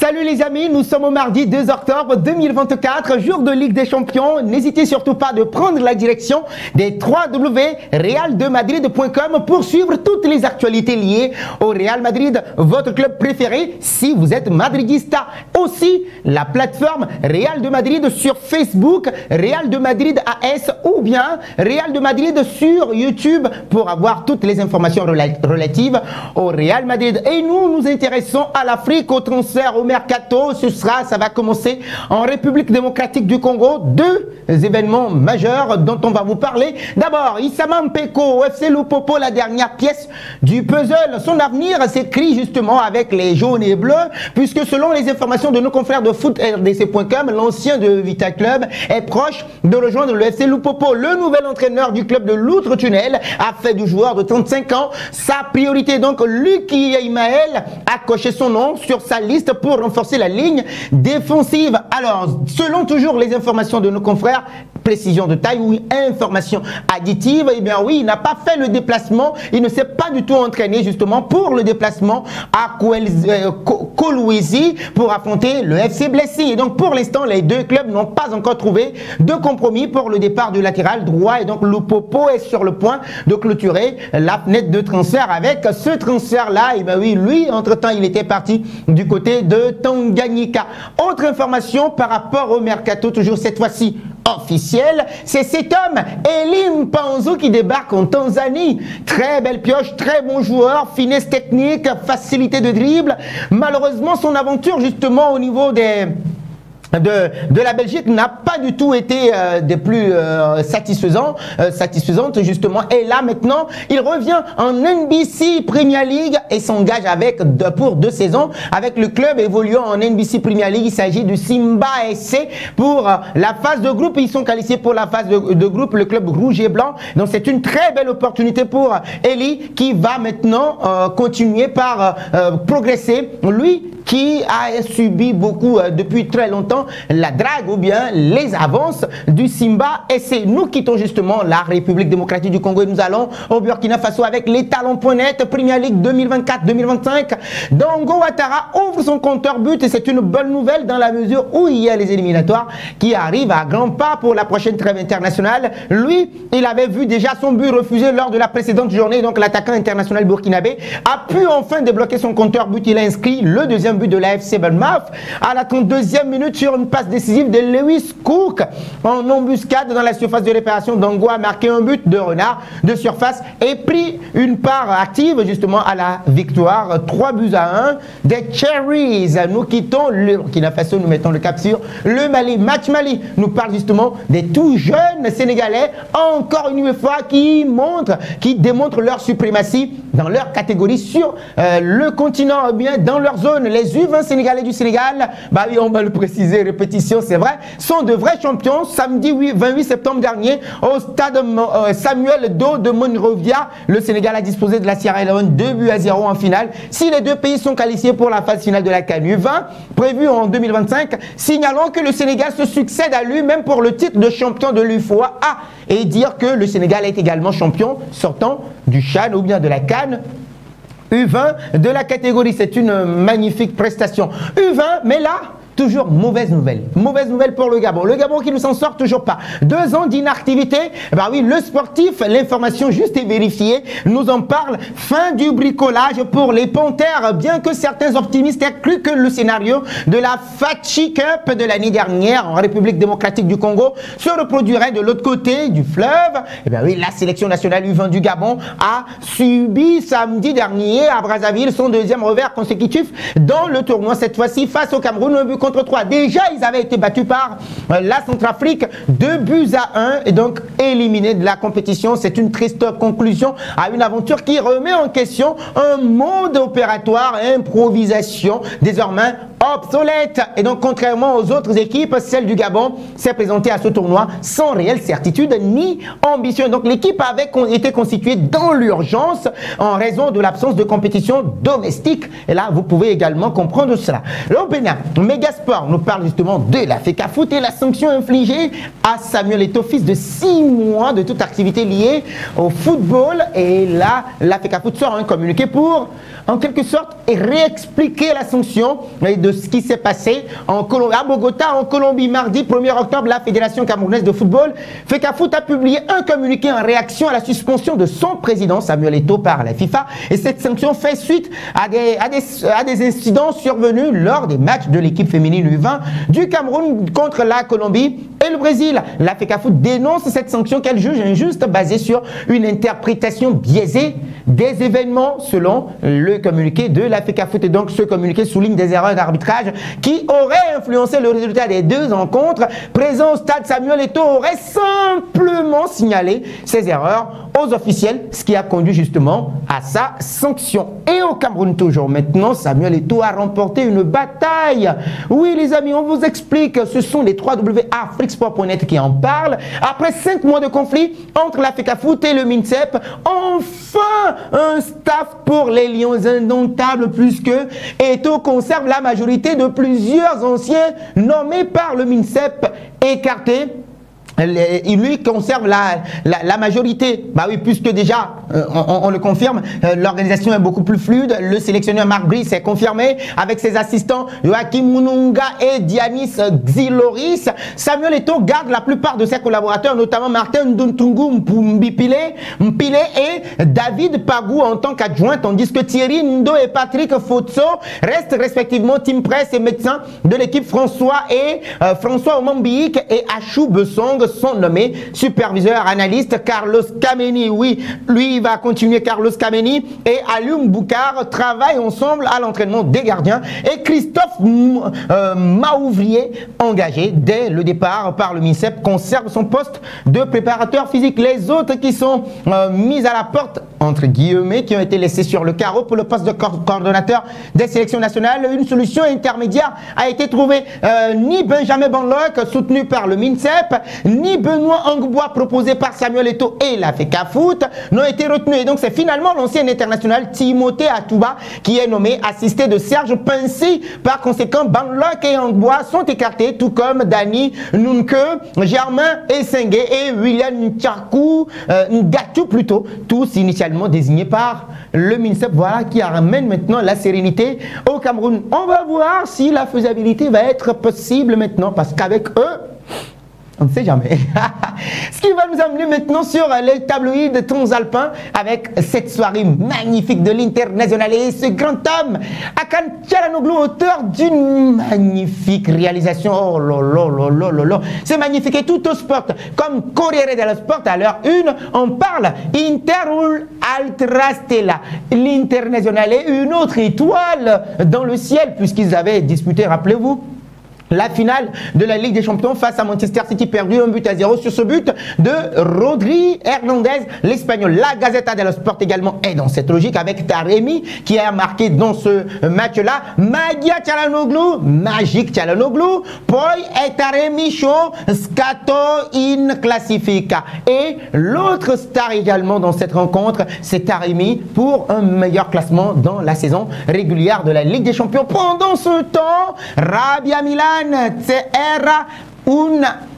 Salut les amis, nous sommes au mardi 2 octobre 2024, jour de Ligue des Champions. N'hésitez surtout pas de prendre la direction des www.realdemadrid.com pour suivre toutes les actualités liées au Real Madrid, votre club préféré si vous êtes madridista. Aussi, la plateforme Real de Madrid sur Facebook, Real de Madrid AS ou bien Real de Madrid sur YouTube pour avoir toutes les informations relatives au Real Madrid. Et nous nous intéressons à l'Afrique, au transfert, au mercato. Ça va commencer en République démocratique du Congo. Deux événements majeurs dont on va vous parler. D'abord, Issama Mpeko au FC Lupopo, la dernière pièce du puzzle. Son avenir s'écrit justement avec les jaunes et bleus, puisque selon les informations de nos confrères de footrdc.com, l'ancien de Vita Club est proche de rejoindre le FC Lupopo. Le nouvel entraîneur du club de l'Outre-Tunnel a fait du joueur de 35 ans sa priorité. Donc, Lucky Imael a coché son nom sur sa liste pour renforcer la ligne défensive. Alors, selon toujours les informations de nos confrères, précision de taille ou information additive, eh bien oui, il n'a pas fait le déplacement, il ne s'est pas du tout entraîné justement pour le déplacement à Kolwezi pour affronter le FC Blessing. Et donc pour l'instant, les deux clubs n'ont pas encore trouvé de compromis pour le départ du latéral droit, et donc Lupopo est sur le point de clôturer la fenêtre de transfert. Avec ce transfert-là, eh bien oui, lui, entre-temps, il était parti du côté de Tanganyika. Autre information par rapport au mercato, toujours cette fois-ci officiel, c'est cet homme, Elie Mpanzu, qui débarque en Tanzanie. Très belle pioche, très bon joueur, finesse technique, facilité de dribble. Malheureusement, son aventure justement au niveau de la Belgique n'a pas du tout été des plus satisfaisantes justement. Et là maintenant, il revient en NBC Premier League et s'engage pour 2 saisons avec le club évoluant en NBC Premier League. Il s'agit du Simba SC pour la phase de groupe. Ils sont qualifiés pour la phase de groupe, le club rouge et blanc. Donc c'est une très belle opportunité pour Elie qui va maintenant continuer par progresser. Lui qui a subi beaucoup depuis très longtemps la drague ou bien les avances du Simba SC. Nous quittons justement la République démocratique du Congo et nous allons au Burkina Faso avec les talents.net Premier League 2024-2025. Dango Ouattara ouvre son compteur but et c'est une bonne nouvelle dans la mesure où il y a les éliminatoires qui arrivent à grands pas pour la prochaine trêve internationale. Lui, il avait vu déjà son but refusé lors de la précédente journée, donc l'attaquant international burkinabé a pu enfin débloquer son compteur but. Il a inscrit le deuxième but de l'AFC Bournemouth à la 32e minute sur une passe décisive de Lewis Cook en embuscade dans la surface de réparation. Dango a marqué un but de renard de surface et pris une part active justement à la victoire 3-1 des Cherries. Nous quittons le Burkina Faso, nous mettons le cap sur le Mali. Match Mali nous parle justement des tout jeunes Sénégalais, encore une fois qui démontrent leur suprématie dans leur catégorie sur le continent, bien dans leur zone. Les U20 sénégalais du Sénégal, bah oui, on va le préciser, répétition, c'est vrai, sont de vrais champions. Samedi 28 septembre dernier, au stade Samuel Doe de Monrovia, le Sénégal a disposé de la Sierra Leone 2-0 en finale. Si les deux pays sont qualifiés pour la phase finale de la CAN U20, prévue en 2025, signalons que le Sénégal se succède à lui-même pour le titre de champion de l'UFOA et dire que le Sénégal est également champion sortant du CHAN ou bien de la CAN U20 de la catégorie. C'est une magnifique prestation. U20, mais là, toujours mauvaise nouvelle. Mauvaise nouvelle pour le Gabon. Le Gabon qui ne s'en sort toujours pas. 2 ans d'inactivité. Bah oui, le sportif, l'information juste et vérifiée, nous en parle. Fin du bricolage pour les Panthères. Bien que certains optimistes aient cru que le scénario de la Fatchi Cup de l'année dernière en République démocratique du Congo se reproduirait de l'autre côté du fleuve. Et bien oui, la sélection nationale U20 du Gabon a subi samedi dernier à Brazzaville son 2e revers consécutif dans le tournoi. Cette fois-ci face au Cameroun, un but contre 3. Déjà, ils avaient été battus par la Centrafrique 2-1 et donc éliminés de la compétition. C'est une triste conclusion à une aventure qui remet en question un mode opératoire, improvisation, désormais obsolète. Et donc, contrairement aux autres équipes, celle du Gabon s'est présentée à ce tournoi sans réelle certitude ni ambition. Donc, l'équipe avait été constituée dans l'urgence en raison de l'absence de compétition domestique. Et là, vous pouvez également comprendre cela. Le Bénin, Megasport nous parle justement de la FECAFOOT et la sanction infligée à Samuel Eto'o, fils de 6 mois de toute activité liée au football. Et là, la FECAFOOT sort un communiqué pour en quelque sorte réexpliquer la sanction de ce qui s'est passé à Bogota, en Colombie, mardi 1er octobre. La Fédération camerounaise de football, FECAFOOT, a publié un communiqué en réaction à la suspension de son président Samuel Eto'o par la FIFA. Et cette sanction fait suite à des incidents survenus lors des matchs de l'équipe féminine U20 du Cameroun contre la Colombie et le Brésil. La FECAFOOT dénonce cette sanction qu'elle juge injuste, basée sur une interprétation biaisée des événements selon le communiqué de la FECAFOOT. Et donc ce communiqué souligne des erreurs d'arbitrage qui auraient influencé le résultat des deux rencontres. Présent au stade, Samuel Eto'o aurait simplement signalé ces erreurs aux officiels, ce qui a conduit justement à sa sanction. Et au Cameroun toujours maintenant, Samuel Eto'o a remporté une bataille. Oui les amis, on vous explique, ce sont les 3WAfriquesport.net qui en parlent. Après 5 mois de conflit entre la FECAFOOT et le MINSEP, enfin un staff pour les Lions indomptables, puisque Eto'o conserve la majorité de plusieurs anciens nommés par le MINSEP écartés. Il lui conserve la majorité. Bah oui, puisque déjà, on le confirme, l'organisation est beaucoup plus fluide. Le sélectionneur Marc Brice est confirmé avec ses assistants Joachim Mununga et Dianis Xiloris. Samuel Eto'o garde la plupart de ses collaborateurs, notamment Martin Nduntungu Mpile et David Pagou en tant qu'adjoint, tandis que Thierry Ndo et Patrick Fotso restent respectivement team presse et médecins de l'équipe. François Omambiik et Achou Besong sont nommés superviseurs analystes. Carlos Kameni, oui, lui il va continuer. Carlos Kameni et Alioum Boukar travaillent ensemble à l'entraînement des gardiens. Et Christophe Maouvrier, engagé dès le départ par le MINSEP, conserve son poste de préparateur physique. Les autres qui sont mis à la porte, entre guillemets, qui ont été laissés sur le carreau pour le poste de coordonnateur des sélections nationales, une solution intermédiaire a été trouvée. Ni Benjamin Banlock, soutenu par le MINSEP, ni Benoît Angbois, proposé par Samuel Eto'o et la FECAFOOT, n'ont été retenus. Et donc c'est finalement l'ancien international Timothée Atouba qui est nommé, assisté de Serge Pincy. Par conséquent, Banlock et Angbois sont écartés, tout comme Dani Nunke, Germain Essengue et William Ngatou plutôt, tous initialement désignés par le MINSEP. Voilà qui ramène maintenant la sérénité au Cameroun. On va voir si la faisabilité va être possible maintenant, parce qu'avec eux, on ne sait jamais. Ce qui va nous amener maintenant sur les tabloïds de Tons Alpin avec cette soirée magnifique de l'Internationale et ce grand homme, Hakan Çalhanoğlu, auteur d'une magnifique réalisation. Oh là là là là là. C'est magnifique. Et tout au sport, comme Corriere dello Sport à l'heure 1, on parle Inter Ultra Stella. L'Internationale est une autre étoile dans le ciel, puisqu'ils avaient disputé, rappelez-vous, la finale de la Ligue des Champions face à Manchester City, perdu 1-0 sur ce but de Rodri Hernandez, l'Espagnol. La Gazzetta dello Sport également est dans cette logique avec Taremi qui a marqué dans ce match-là. Magia Çalhanoğlu, Magic Çalhanoğlu, poi e Taremi show scato in classifica. Et l'autre star également dans cette rencontre, c'est Taremi pour un meilleur classement dans la saison régulière de la Ligue des Champions. Pendant ce temps, Rabia Milan, era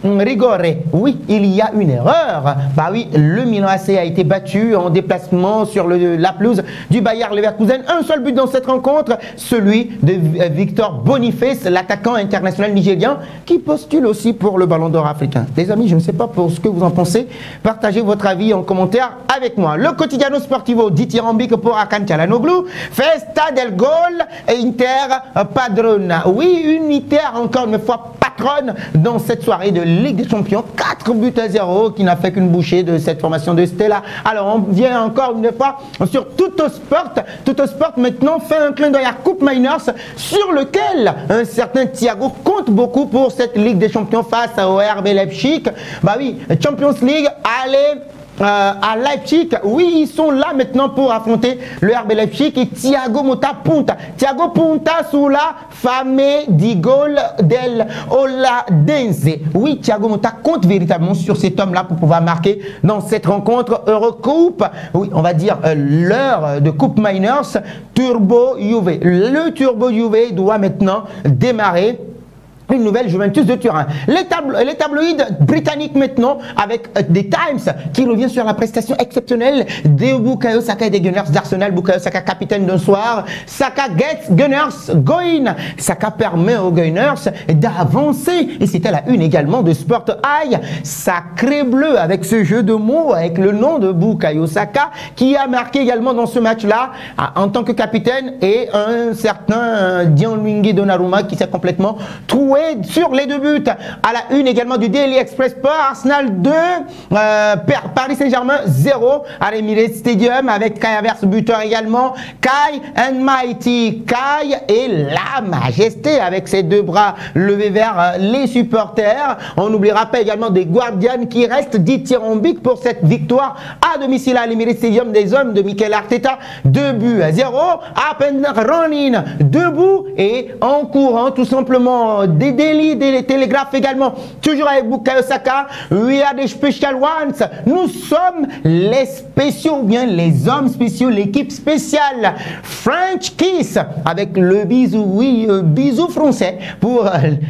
un rigore. Oui, il y a une erreur. Bah oui, le Milan AC a été battu en déplacement sur la pelouse du Bayer Leverkusen. Un seul but dans cette rencontre, celui de Victor Boniface, l'attaquant international nigérien, qui postule aussi pour le Ballon d'Or africain. Les amis, je ne sais pas pour ce que vous en pensez. Partagez votre avis en commentaire avec moi. Le Quotidiano Sportivo dithyrambique pour Hakan Çalhanoğlu. Festa del Gol, Inter padrona. Oui, une Inter encore une fois patronne dans cette soirée de Ligue des Champions. 4-0 qui n'a fait qu'une bouchée de cette formation de Stella. Alors on vient encore une fois sur Tuttosport. Tuttosport maintenant fait un clin d'œil à Coupe Miners, sur lequel un certain Thiago compte beaucoup pour cette Ligue des Champions face au RB Leipzig. Bah oui, Champions League, allez à Leipzig. Oui, ils sont là maintenant pour affronter le RB Leipzig et Thiago Motta punta. Thiago punta sur la fame di gol del Oladense. Oui, Thiago Motta compte véritablement sur cet homme-là pour pouvoir marquer dans cette rencontre Eurocoupe. Oui, on va dire l'heure de Coupe Miners. Turbo Juve. Le Turbo Juve doit maintenant démarrer une nouvelle Juventus de Turin. Les tabloïds britanniques maintenant, avec des Times qui revient sur la prestation exceptionnelle de Bukayo Saka et des Gunners d'Arsenal. Bukayo Saka, capitaine d'un soir. Saka gets Gunners going. Saka permet aux Gunners d'avancer. Et c'était la une également de Sport Eye. Sacré bleu avec ce jeu de mots, avec le nom de Bukayo Saka, qui a marqué également dans ce match-là en tant que capitaine, et un certain Gianluigi Donnarumma qui s'est complètement troué sur les 2 buts. À la une également du Daily Express Sport, Arsenal 2, Paris Saint-Germain 0 à l'Emirates Stadium, avec Kai Havertz buteur également. Kai and Mighty Kai et la majesté avec ses 2 bras levés vers les supporters. On n'oubliera pas également des Guardians qui restent dithyrambiques pour cette victoire à domicile à l'Emirates Stadium des hommes de Mikel Arteta. 2 buts à 0, up and running, debout et en courant tout simplement. Des Daily, des Télégraphes également, toujours avec Bukayo Saka. We are the special ones. Nous sommes les spéciaux, ou bien les hommes spéciaux, l'équipe spéciale. French kiss avec le bisou, oui, bisou français pour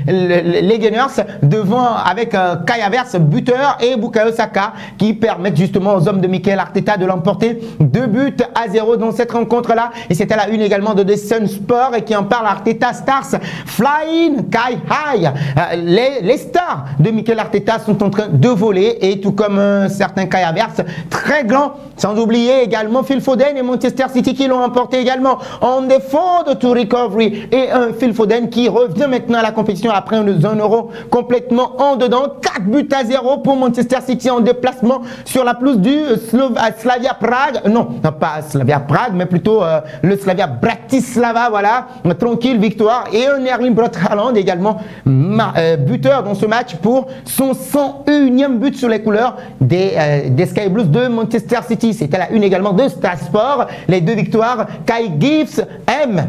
les Gunners devant, avec Kai Havertz buteur et Bukayo Saka qui permettent justement aux hommes de Mikel Arteta de l'emporter 2 buts à 0 dans cette rencontre-là. Et c'était la une également de The Sun Sport et qui en parle. Arteta Stars Flying Kai High. Les stars de Mikel Arteta sont en train de voler, et tout comme un certain Kai Havertz, très grand, sans oublier également Phil Foden et Manchester City qui l'ont emporté également on the forward to recovery, et un Phil Foden qui revient maintenant à la compétition après un Euro complètement en dedans. 4 buts à 0 pour Manchester City en déplacement sur la pelouse du Slavia Prague, non pas Slavia Prague mais plutôt le Slavia Bratislava, voilà, tranquille victoire, et un Erling Braut Haaland également buteur dans ce match pour son 101e but sur les couleurs des Sky Blues de Manchester City. C'était la une également de Star Sport, les 2 victoires. Kai gives M.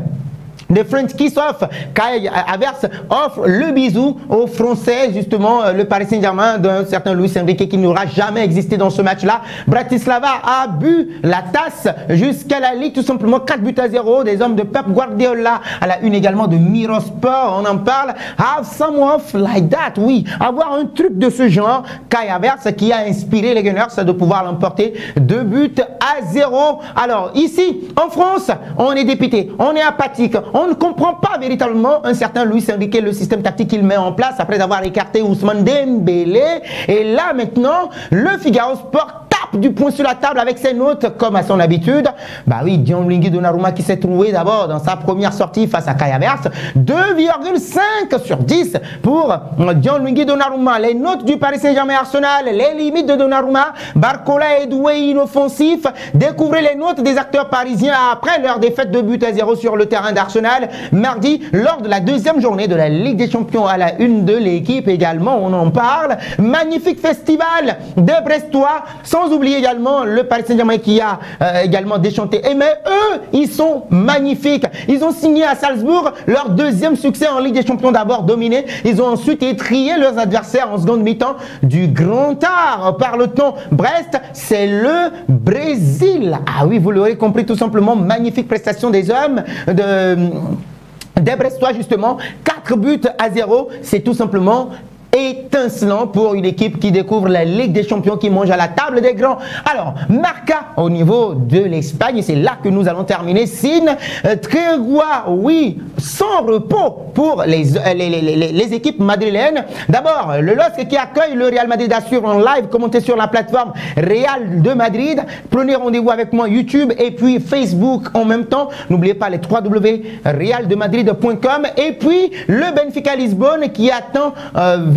The French kiss off. Kai Havertz offre le bisou aux Français, justement, le Paris Saint-Germain d'un certain Luis Enrique qui n'aura jamais existé dans ce match-là. Bratislava a bu la tasse jusqu'à la Ligue, tout simplement 4 buts à 0 des hommes de Pep Guardiola. À la une également de Mirosport, on en parle. Have someone like that, oui, avoir un truc de ce genre. Kai Havertz qui a inspiré les Gunners de pouvoir l'emporter 2 buts à 0. Alors ici, en France, on est dépité, on est apathique, on ne comprend pas véritablement un certain Luis Enrique, le système tactique qu'il met en place après avoir écarté Ousmane Dembélé. Et là maintenant, le Figaro Sport tape du poing sur la table avec ses notes comme à son habitude. Bah oui, Gianluigi Donnarumma qui s'est trouvé d'abord dans sa première sortie face à Kai Havertz. 2,5 sur 10 pour Gianluigi Donnarumma. Les notes du Paris Saint-Germain Arsenal, les limites de Donnarumma. Barcola est doué inoffensif. Découvrez les notes des acteurs parisiens après leur défaite de but à 0 sur le terrain d'Arsenal mardi lors de la 2e journée de la Ligue des Champions. À la une de l'équipe également, on en parle. Magnifique festival des Brestois, sans oublier également le Paris Saint-Germain qui a également déchanté. Et mais eux, ils sont magnifiques. Ils ont signé à Salzbourg leur 2e succès en Ligue des Champions, d'abord dominé. Ils ont ensuite étrié leurs adversaires en seconde mi-temps du grand art. Parle-t-on Brest, c'est le Brésil. Ah oui, vous l'aurez compris tout simplement. Magnifique prestation des hommes des Brestois justement. 4 buts à 0, c'est tout simplement étincelant pour une équipe qui découvre la Ligue des Champions, qui mange à la table des grands. Alors, Marca au niveau de l'Espagne, c'est là que nous allons terminer. Sin Tregua, oui, sans repos pour les équipes madrilènes. D'abord, le LOSC qui accueille le Real Madrid assure en live, commenté sur la plateforme Real de Madrid. Prenez rendez-vous avec moi YouTube et puis Facebook en même temps. N'oubliez pas les www.realdemadrid.com et puis le Benfica Lisbonne qui attend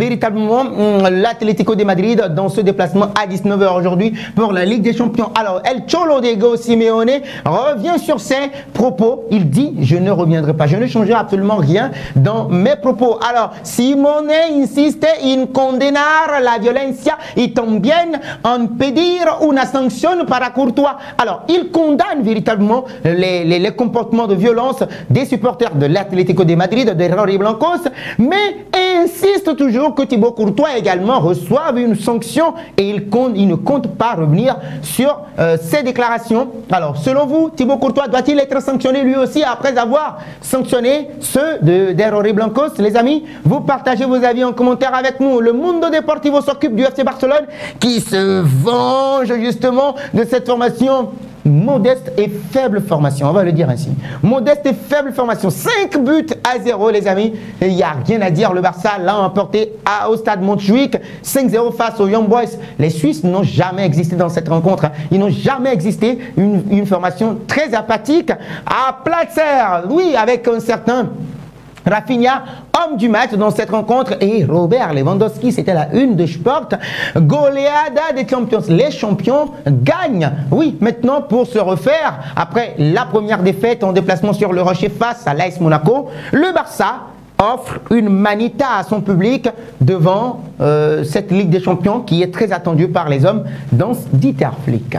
véritablement l'Atlético de Madrid dans ce déplacement à 19h aujourd'hui pour la Ligue des Champions. Alors, El Cholo Diego Simeone revient sur ses propos. Il dit, je ne reviendrai pas, je ne changerai absolument rien dans mes propos. Alors, Simeone insiste en condenar la violencia y también en pedir una sanción para Courtois. Alors, il condamne véritablement les comportements de violence des supporters de l'Atlético de Madrid, des Rojiblancos, mais insiste toujours que Thibaut Courtois également reçoive une sanction et il ne compte pas revenir sur ces déclarations. Alors, selon vous, Thibaut Courtois doit-il être sanctionné lui aussi après avoir sanctionné ceux des Rorri Blancos? Les amis, vous partagez vos avis en commentaire avec nous. Le Mundo Deportivo s'occupe du FC Barcelone qui se venge justement de cette formation. Modeste et faible formation, on va le dire ainsi. Modeste et faible formation. 5 buts à 0, les amis. Il n'y a rien à dire. Le Barça l'a emporté au stade Montjuic. 5-0 face aux Young Boys. Les Suisses n'ont jamais existé dans cette rencontre. Ils n'ont jamais existé. Une formation très apathique. À Platzer, oui, avec un certain Rafinha, homme du match dans cette rencontre, et Robert Lewandowski, c'était la une de Sport. Goleada des Champions. Les champions gagnent. Oui, maintenant pour se refaire, après la première défaite en déplacement sur le Rocher face à l'AS Monaco, le Barça offre une manita à son public devant cette Ligue des Champions qui est très attendue par les hommes dans Dieter Flick.